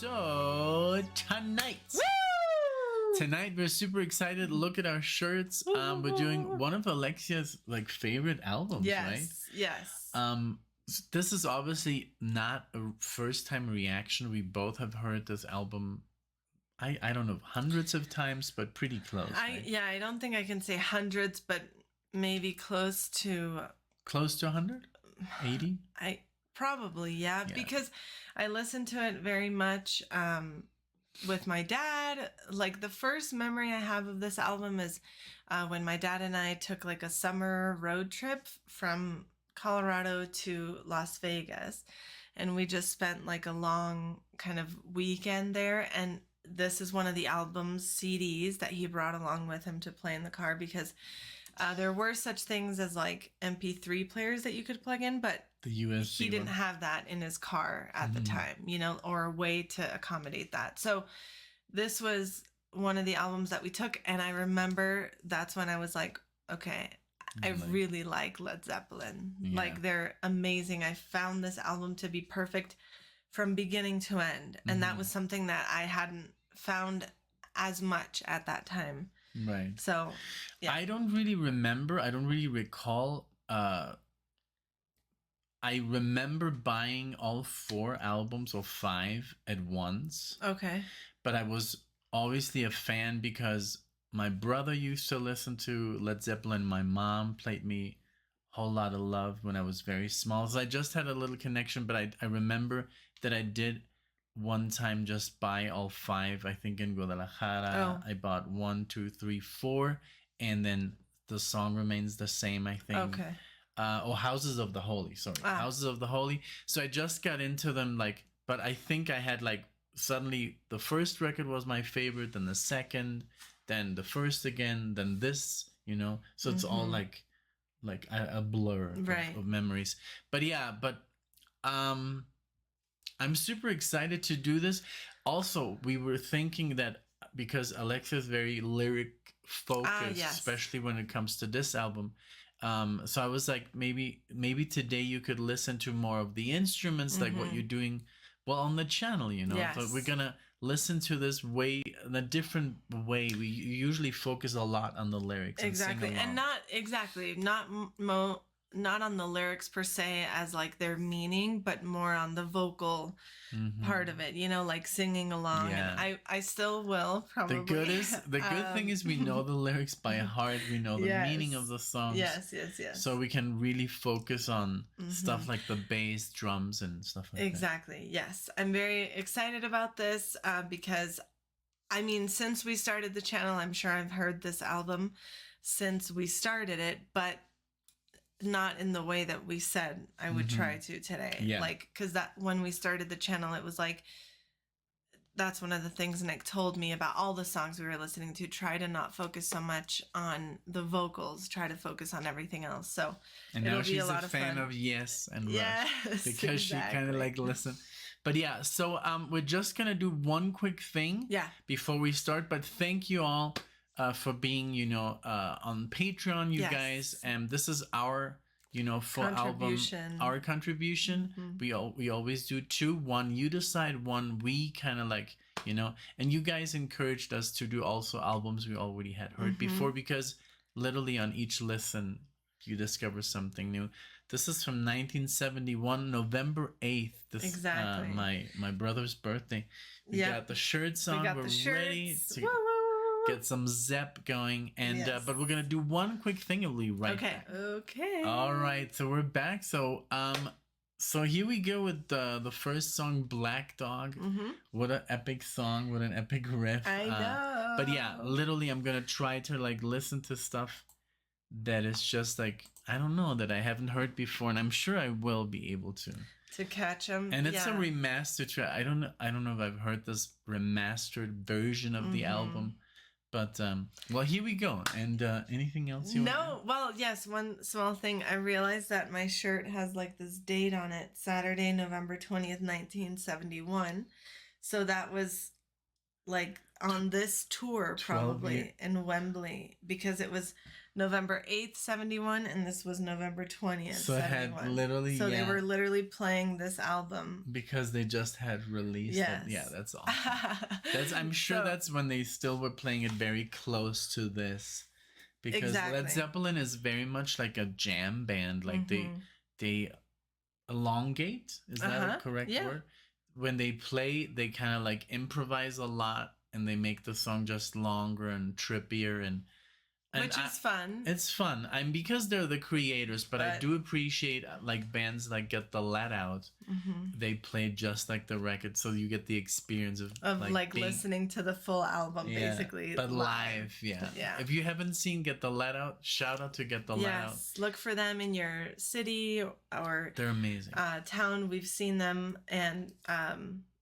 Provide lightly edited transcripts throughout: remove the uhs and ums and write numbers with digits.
So tonight we're super excited. Look at our shirts. We're doing one of Alexia's like favorite albums, right? Yes. This is obviously not a first time reaction. We both have heard this album. I don't know, hundreds of times, but pretty close. Right? I don't think I can say hundreds, but maybe close to 100, 80. Probably, yeah, because I listened to it very much with my dad. Like the first memory I have of this album is when my dad and I took like a summer road trip from Colorado to Las Vegas, and we just spent like a long kind of weekend there. And this is one of the album's CDs that he brought along with him to play in the car, because there were such things as like MP3 players that you could plug in, but the USB he didn't have that in his car at the time, you know, or a way to accommodate that. So this was one of the albums that we took, and I remember that's when I was like, okay, I really like Led Zeppelin. Yeah. Like, they're amazing. I found this album to be perfect from beginning to end, and that was something that I hadn't found as much at that time. Right. So, yeah. I don't really remember. I don't really recall. I remember buying all 4 albums or 5 at once. Okay. But I was obviously a fan because my brother used to listen to Led Zeppelin. My mom played me Whole Lot of Love when I was very small. So I just had a little connection, but I remember that I did one time just buy all 5, I think in Guadalajara. I bought 1, 2, 3, 4, and then the song remains the same, I think. Okay. Houses of the Holy, Houses of the Holy. So I just got into them, like, but I think I had like, suddenly the first record was my favorite, then the second, then the first again, then this, you know, so it's all like a blur of memories. But I'm super excited to do this. Also, we were thinking that because Alexia's very lyric focused, especially when it comes to this album. So I was like, maybe today you could listen to more of the instruments, like what you're doing, well, on the channel, you know. Yes. So we're gonna listen to this in a different way. We usually focus a lot on the lyrics. Exactly, and not on the lyrics per se as like their meaning, but more on the vocal part of it, you know, like singing along. Yeah. And I still will probably. The good thing is we know the lyrics by heart. We know the meaning of the songs. Yes. So we can really focus on stuff like the bass, drums, and stuff like that. Exactly. Yes, I'm very excited about this because, I mean, since we started the channel, I'm sure I've heard this album since we started it, but not in the way that we said I would try to today. Yeah. Like, because that when we started the channel, it was like, that's one of the things Nick told me about all the songs we were listening to. Try to not focus so much on the vocals. Try to focus on everything else. So and it'll now be she's a lot of fan fun. of Yes and Yes, Rush because she kind of like listen. But yeah, so we're just gonna do one quick thing before we start. But thank you all for being, you know, on Patreon, you guys. And this is our, you know, full album, our contribution. We always do 2. 1 you decide, 1 we kind of like, you know, and you guys encouraged us to do also albums we already had heard before, because literally on each listen you discover something new. This is from 1971, November 8th. This exactly. My brother's birthday. We got the shirts on. We're ready to get some Zepp going, and but we're gonna do one quick thing and we'll be right back. Okay. All right, so we're back. So so here we go with the first song, Black Dog. What an epic song! What an epic riff! I know. But yeah, literally, I'm gonna try to like listen to stuff that is just like, I don't know, that I haven't heard before, and I'm sure I will be able to catch them. And it's a remastered track. I don't know if I've heard this remastered version of the album. But, well, here we go. And anything else you want to add? Well, yes, one small thing. I realized that my shirt has, like, this date on it, Saturday, November 20th, 1971. So that was like on this tour probably in Wembley, because it was November 8th, 71, and this was November 20th, so 71. Had literally, so they were literally playing this album because they just had released it. Yeah, that's awesome. I'm sure that's when they still were playing it very close to this, because Led Zeppelin is very much like a jam band. Like they elongate, is that a correct word? When they play, they kind of like improvise a lot, and they make the song just longer and trippier, and which is fun. It's fun. Because they're the creators, but I do appreciate like bands like Get the Let Out. They play just like the record, so you get the experience of like listening to the full album, basically. But live, yeah. If you haven't seen Get the Let Out, shout out to Get the Let Out. Look for them in your city or they're amazing town. We've seen them, and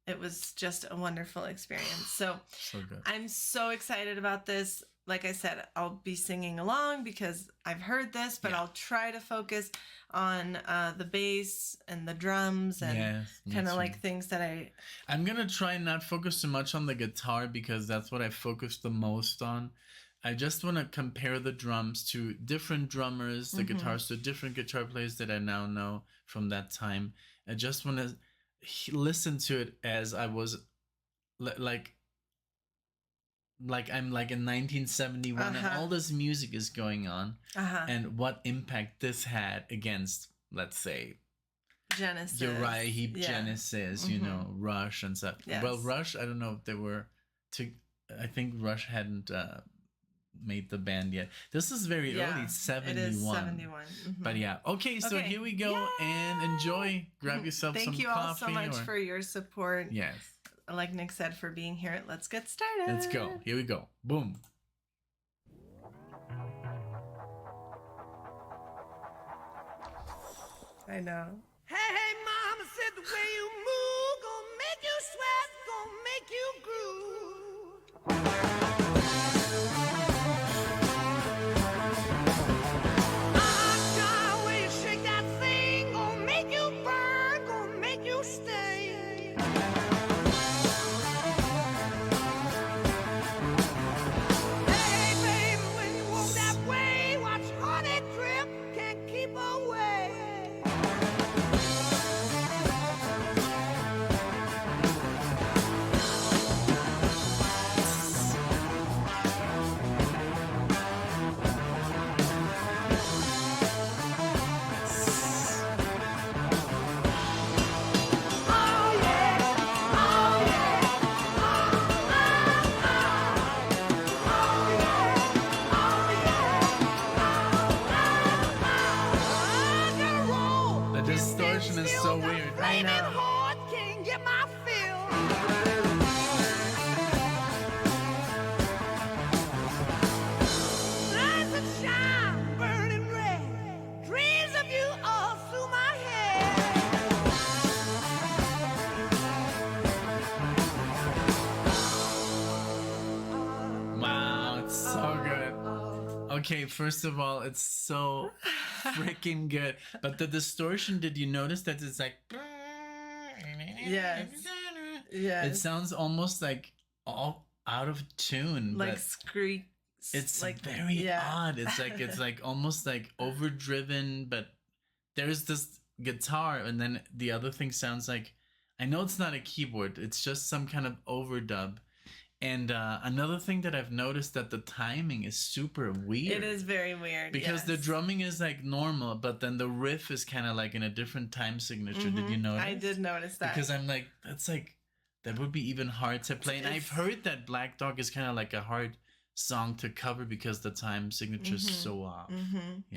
it was just a wonderful experience. So good. I'm so excited about this. Like I said, I'll be singing along because I've heard this, but I'll try to focus on the bass and the drums and kind of like things that I'm going to try and not focus too much on the guitar, because that's what I focused the most on. I just want to compare the drums to different drummers, the guitars to different guitar players that I now know from that time. I just want to listen to it as I was like I'm like in 1971 and all this music is going on, and what impact this had against, let's say, Genesis, Uriah Heep, Genesis, you know, Rush and stuff. Well, Rush, I don't know if they were I think Rush hadn't made the band yet. This is very early, 71. It is 71. But okay, so here we go. And enjoy. Grab yourself some coffee. Thank you all so much for your support. Yes. Like Nick said, for being here. Let's get started. Let's go. Here we go. Boom. I know. Hey, mama said the way you move gonna make you sweat, gonna make you groove. The way you shake that thing gonna make you burn, gonna make you stay. Is so weird. I know. Can't get my fill. Lights that shine, burning red. Dreams of you all through my head. Wow, it's so good. Okay, first of all, it's so freaking good. But the distortion, did you notice that it's like... Yes. It sounds almost like all out of tune. Like screech. It's like very odd. It's like almost like overdriven, but there's this guitar, and then the other thing sounds like... I know it's not a keyboard. It's just some kind of overdub. And another thing that I've noticed, that the timing is super weird. It is very weird. Because the drumming is like normal, but then the riff is kind of like in a different time signature. Did you notice? I did notice that. Because I'm like, that would be even hard to play. And I've heard that Black Dog is kind of like a hard song to cover because the time signature is so off.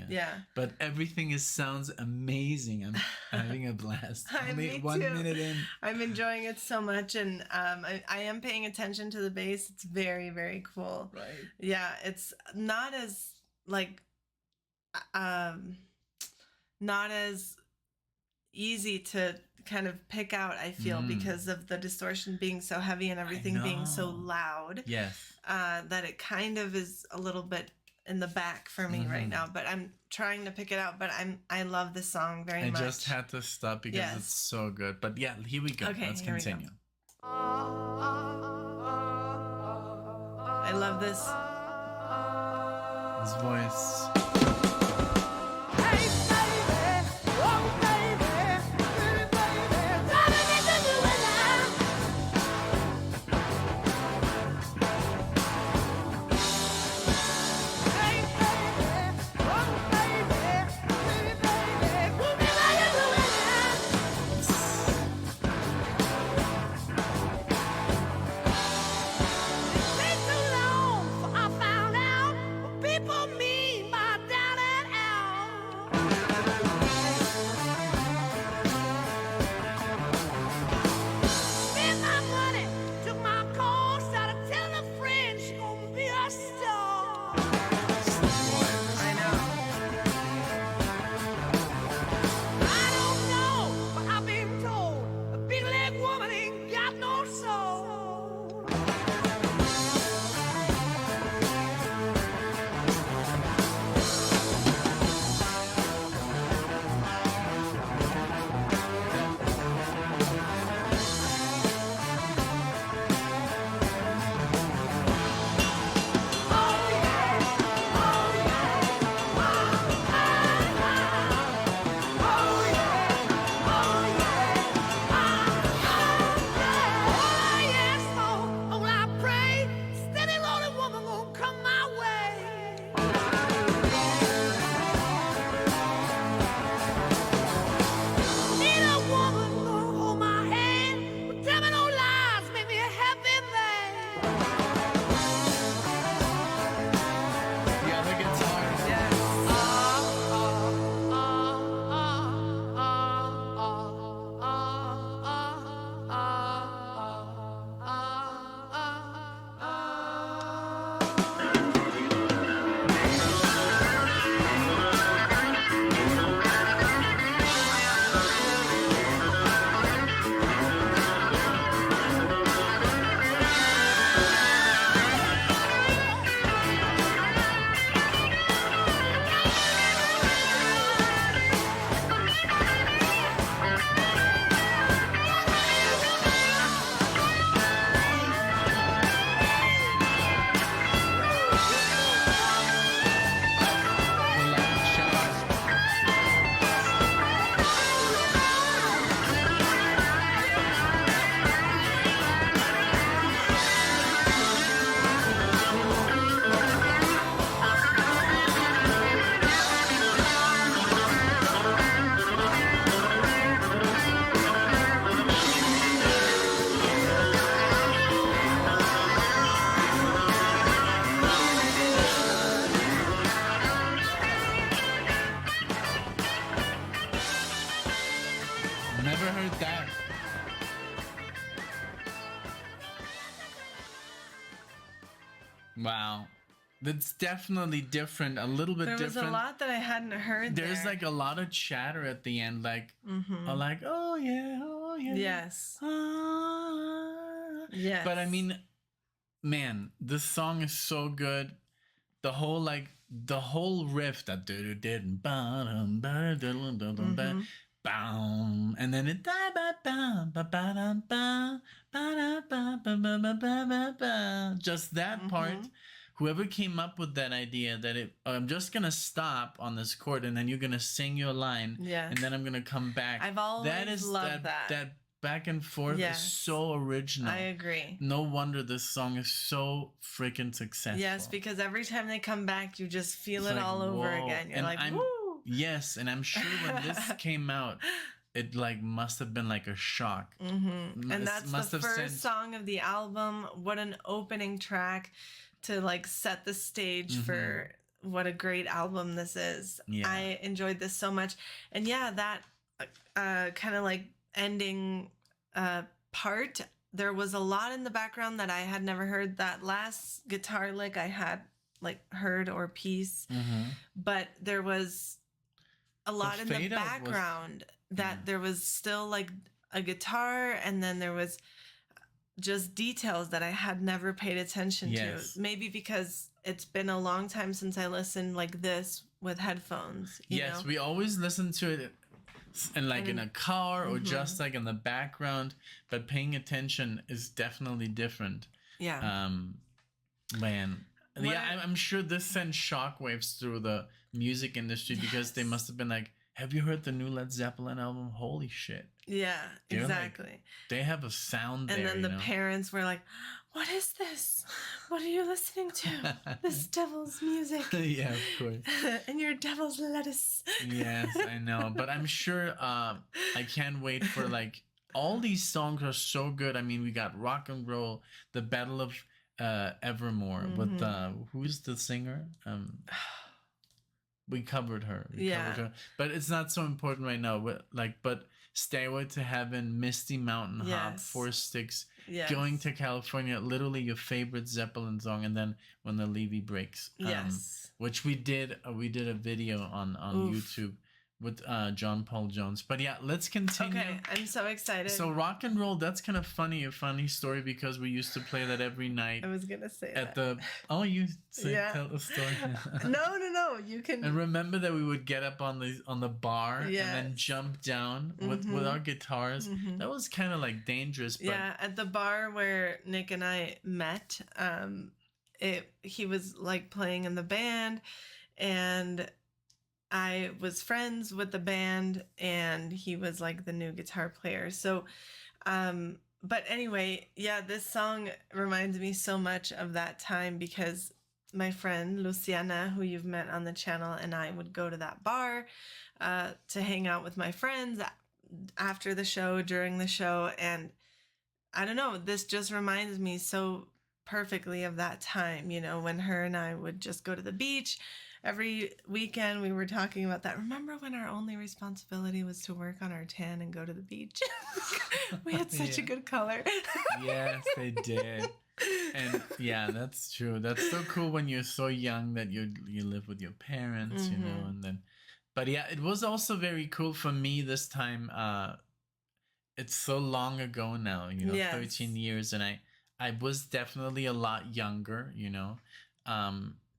Yeah. But everything sounds amazing. I'm having a blast. Me 1 too. minute in. I'm enjoying it so much, and I am paying attention to the bass. It's very, very cool. Right. Yeah, it's not as like not as easy to kind of pick out, I feel, because of the distortion being so heavy and everything being so loud. Yes. That it kind of is a little bit in the back for me right now, but I'm trying to pick it out. But I love this song very much. I just had to stop because it's so good. But yeah, here we go. Okay, Let's continue. I love this. His voice. Hey, baby, oh, baby, pretty baby, driving me to do it now. Hey, baby, oh, baby, pretty baby, move me like you do it now. It's been too long for I found out what people mean by down and out. Spent my money, took my call, started telling a friend she gonna be a star. I know. I don't know, but I've been told a big leg woman ain't got no soul. Oh yeah, oh yeah, oh yeah, oh yeah, all I ask for, all I pray, steady lonely woman gonna come my way. Need a woman gonna hold my hand, but tell me no lies, make me a happy man. The other guitar. Yes. The loud shots. Never heard that. Wow. That's definitely different. A little bit There was different. a lot that I hadn't heard. There's there. like a lot of chatter at the end, like, like, oh yeah, oh yeah. Yes. Ah. Yes. But I mean, man, this song is so good. The whole riff that bam, and then it just that part. Whoever came up with that idea that I'm just gonna stop on this chord and then you're gonna sing your line, Yes. and then I'm gonna come back. I've always loved that. That back and forth Yes. is so original. I agree. No wonder this song is so freaking successful. Yes, because every time they come back, you just feel It's it like, all over whoa. again. You're And like, I'm- woo! Yes, and I'm sure when this came out, it like must have been like a shock. Mm-hmm. And It that's must the have first sent- song of the album. What an opening track to like set the stage for what a great album this is. Yeah. I enjoyed this so much. And yeah, that kind of like ending part, there was a lot in the background that I had never heard. That last guitar lick I had like heard or piece, but there was a lot in the fade out was- background that there was still like a guitar, and then there was just details that I had never paid attention Yes. to. Maybe because it's been a long time since I listened like this with headphones. You know? We always listen to it in like in a car or just like in the background, but paying attention is definitely different. Yeah. Man. Yeah, I'm sure this sent shockwaves through the music industry because they must have been like, have you heard the new Led Zeppelin album? Holy shit. Yeah, They're exactly. Like, they have a sound and there. And then the parents were like, what is this? What are you listening to? This devil's music. Yeah, of course. And your devil's lettuce. Yes, I know. But I'm sure I can't wait for like all these songs are so good. I mean, we got Rock and Roll, The Battle of Evermore with who's the singer? We covered her. We covered her. But it's not so important right now. But Stairway to Heaven, Misty Mountain Hop, Four Sticks, Going to California, literally your favorite Zeppelin song, and then When the Levee Breaks. Which we did a video on YouTube with John Paul Jones. But yeah, let's continue. Okay, I'm so excited. So Rock and Roll, that's kind of funny, a funny story because we used to play that every night. I was gonna say at that. You say tell the story. No, you can. And remember that we would get up on the bar and then jump down with our guitars. That was kind of like dangerous. But at the bar where Nick and I met, he was like playing in the band, and I was friends with the band, and he was like the new guitar player. So, but anyway, this song reminds me so much of that time because my friend Luciana, who you've met on the channel, and I would go to that bar to hang out with my friends after the show, during the show. And I don't know, this just reminds me so perfectly of that time, you know, when her and I would just go to the beach. Every weekend we were talking about that. Remember when our only responsibility was to work on our tan and go to the beach? We had such a good color. Yes, they did. And yeah, that's true. That's so cool when you're so young that you live with your parents, you know, and then. But yeah, it was also very cool for me this time. It's so long ago now, you know, 13 years, and I was definitely a lot younger, you know.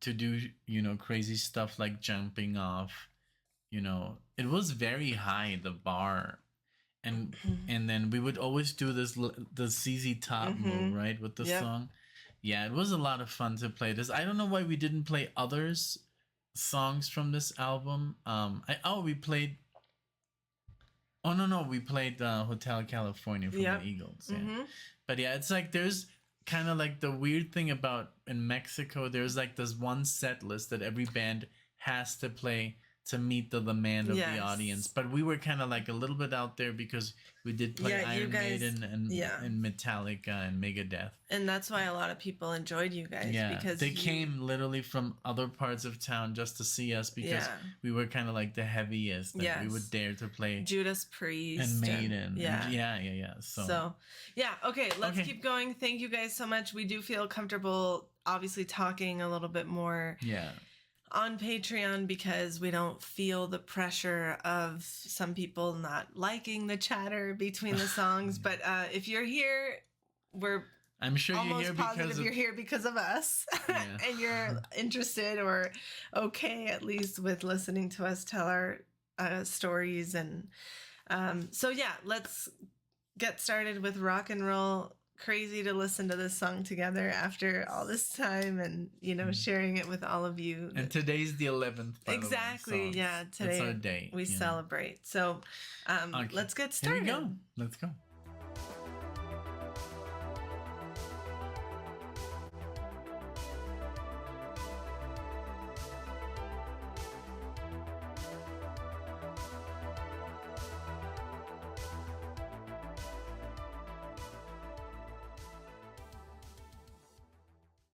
To do, you know, crazy stuff like jumping off, you know, it was very high, the bar, and then we would always do the ZZ Top move, right, with the song. Yeah, it was a lot of fun to play this. I don't know why we didn't play others songs from this album. We played Hotel California from the Eagles. But yeah, it's like there's kind of like the weird thing about in Mexico, there's like this one set list that every band has to play to meet the demand of the audience. But we were kind of like a little bit out there because we did play Iron Maiden and Metallica and Megadeth. And that's why a lot of people enjoyed you guys. Yeah, because they came literally from other parts of town just to see us because we were kind of like the heaviest. And we would dare to play Judas Priest and Maiden. Yeah. So okay, let's keep going. Thank you guys so much. We do feel comfortable obviously talking a little bit more. Yeah. On Patreon because we don't feel the pressure of some people not liking the chatter between the songs. But if you're here, I'm sure almost you're here positive you're here because of us, and you're interested or okay at least with listening to us tell our stories. And so let's get started with Rock and Roll. Crazy to listen to this song together after all this time and, you know, sharing it with all of you. And today's the 11th. Exactly. Yeah. Today it's our day. We celebrate. So let's get started. Here we go. Let's go.